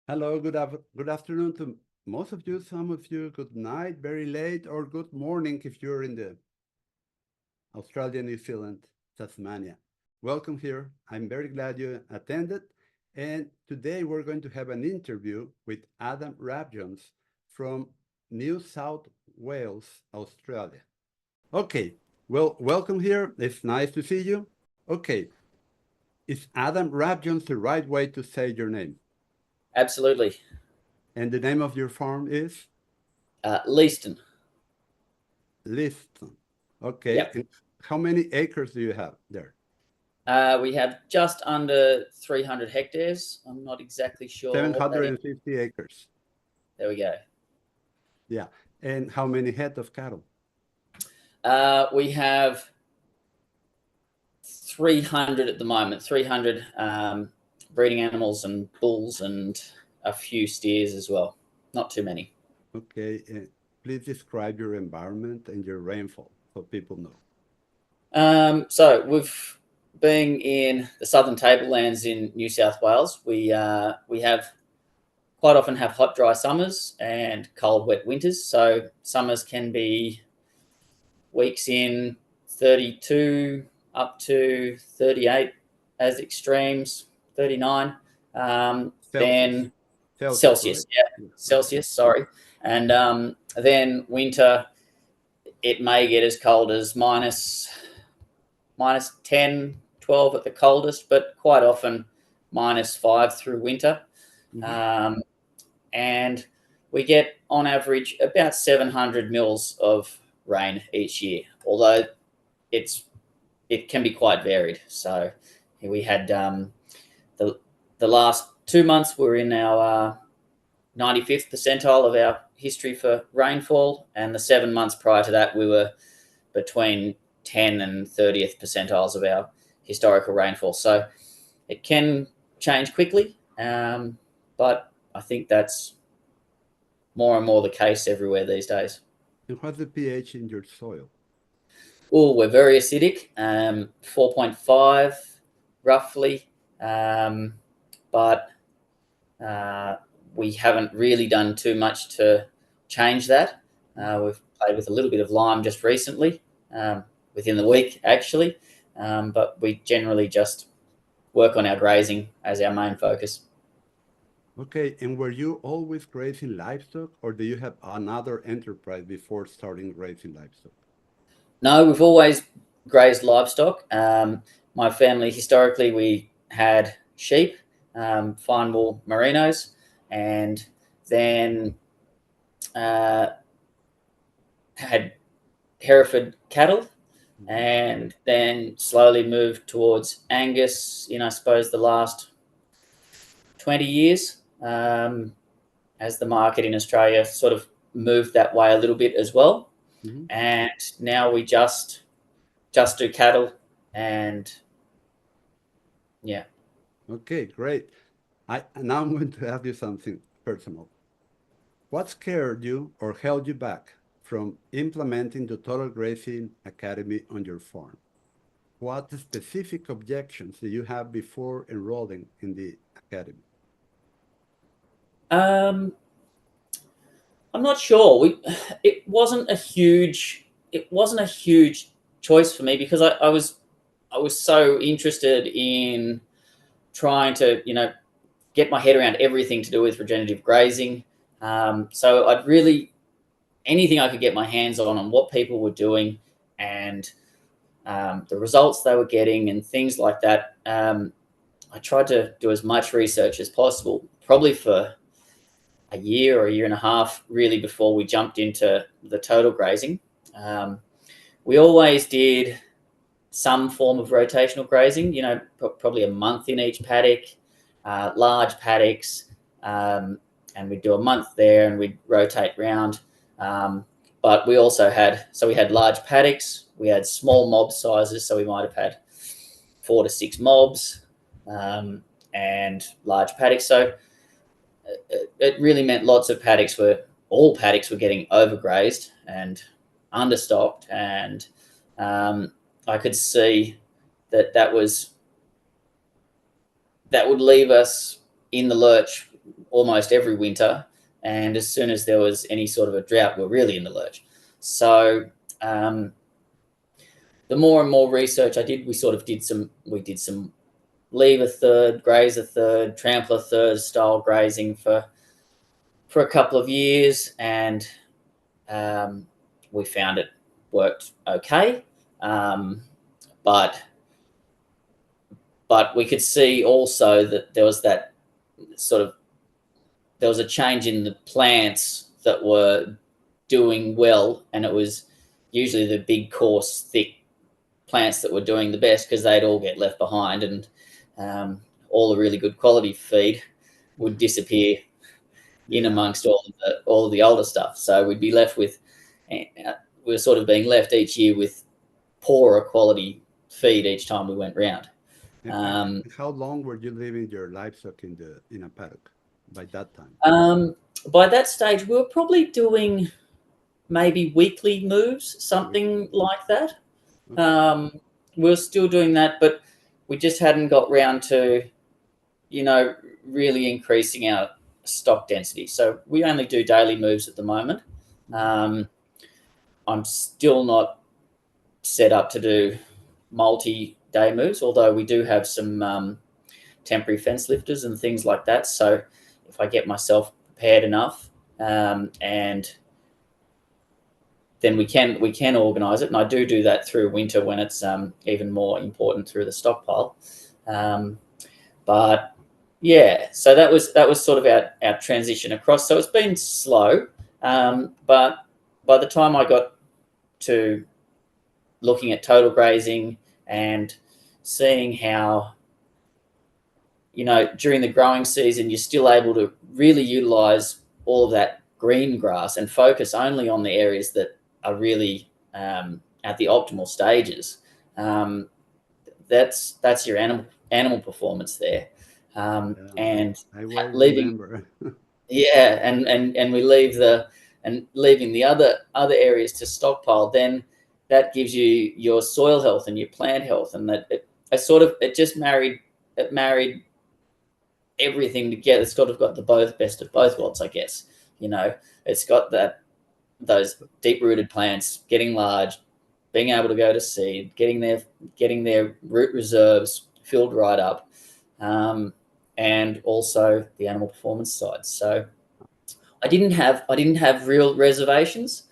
Hello, good afternoon to most of you, some of you, good night, very late, or good morning if you're in the Australia, New Zealand, Tasmania. Welcome here. I'm very glad you attended. And today we're going to have an interview with Adam Rabjohns from New South Wales, Australia. Okay, well, welcome here. It's nice to see you. Okay, is Adam Rabjohns the right way to say your name? Absolutely. And the name of your farm is? Leaston. Liston. Okay. Yep. And how many acres do you have there? We have just under 300 hectares. I'm not exactly sure what that is. 750 acres. There we go. Yeah. And how many head of cattle? We have 300 at the moment, 300 breeding animals and bulls and a few steers as well. Not too many. Okay. Please describe your environment and your rainfall so people know. So we've been in the southern tablelands in New South Wales. We have quite often have hot, dry summers and cold, wet winters. So summers can be weeks in 32 up to 38 as extremes, 39. Celsius. Then Celsius, right? Celsius, yeah, Yeah. Okay. Celsius, sorry. And then winter, it may get as cold as minus 10, 12 at the coldest, but quite often -5 through winter. Mm-hmm. And we get on average about 700 mils of rain each year, although it can be quite varied. So we had the last 2 months we were in our 95th percentile of our history for rainfall, and the 7 months prior to that we were between 10 and 30th percentiles of our historical rainfall. So it can change quickly, but I think that's more and more the case everywhere these days. And what's the pH in your soil? Oh, we're very acidic, 4.5 roughly, but we haven't really done too much to change that. We've played with a little bit of lime just recently, within the week actually, but we generally just work on our grazing as our main focus. Okay. And were you always grazing livestock, or do you have another enterprise before starting grazing livestock? No, we've always grazed livestock. My family, historically, we had sheep, fine wool merinos, and then uh, had Hereford cattle, Mm-hmm. and then slowly moved towards Angus in, I suppose, the last 20 years, as the market in Australia sort of moved that way a little bit as well. Mm-hmm. And now we just do cattle, and yeah. Okay, great. Now I'm going to ask you something personal. What scared you or held you back from implementing the Total Grazing Academy on your farm? What specific objections do you have before enrolling in the academy? Um, I'm not sure. It wasn't a huge choice for me because I was so interested in trying to get my head around everything to do with regenerative grazing. So I'd really anything I could get my hands on what people were doing and the results they were getting and things like that. I tried to do as much research as possible, probably for a year or a year and a half, really, before we jumped into the total grazing. Um, we always did some form of rotational grazing, probably a month in each paddock, large paddocks, and we'd do a month there and we'd rotate round. But we also we had large paddocks, we had small mob sizes, so we might have had 4 to 6 mobs, and large paddocks. So it really meant all paddocks were getting overgrazed and understocked, and I could see that would leave us in the lurch almost every winter. And as soon as there was any sort of a drought, we're really in the lurch. So the more and more research I did, we did some leave a third, graze a third, trample a third style grazing for a couple of years, and we found it worked okay. But we could see also that there was a change in the plants that were doing well, and it was usually the big, coarse, thick plants that were doing the best, because they'd all get left behind, and all the really good quality feed would disappear in amongst all of the older stuff. So we'd be left with, we were sort of being left each year with poorer quality feed each time we went round. How long were you living your livestock in a paddock by that time? By that stage, we were probably doing maybe weekly moves, something like that. Okay. We were still doing that, but we just hadn't got round to, really increasing our stock density. So we only do daily moves at the moment. I'm still not set up to do multi-day moves, although we do have some temporary fence lifters and things like that. So if I get myself prepared enough, and then we can organise it, and I do that through winter when it's even more important through the stockpile. But yeah, so that was sort of our transition across. So it's been slow, but by the time I got to looking at total grazing and seeing how, during the growing season, you're still able to really utilise all of that green grass and focus only on the areas that are really at the optimal stages. That's your animal performance there. And I will leaving, remember. and we leaving the other areas to stockpile, then that gives you your soil health and your plant health, and that it married everything together. It's sort of got the best of both worlds, I guess. It's got those deep rooted plants getting large, being able to go to seed, getting their root reserves filled right up, and also the animal performance side. So I didn't have real reservations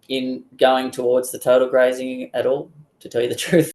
in going towards the total grazing at all, to tell you the truth.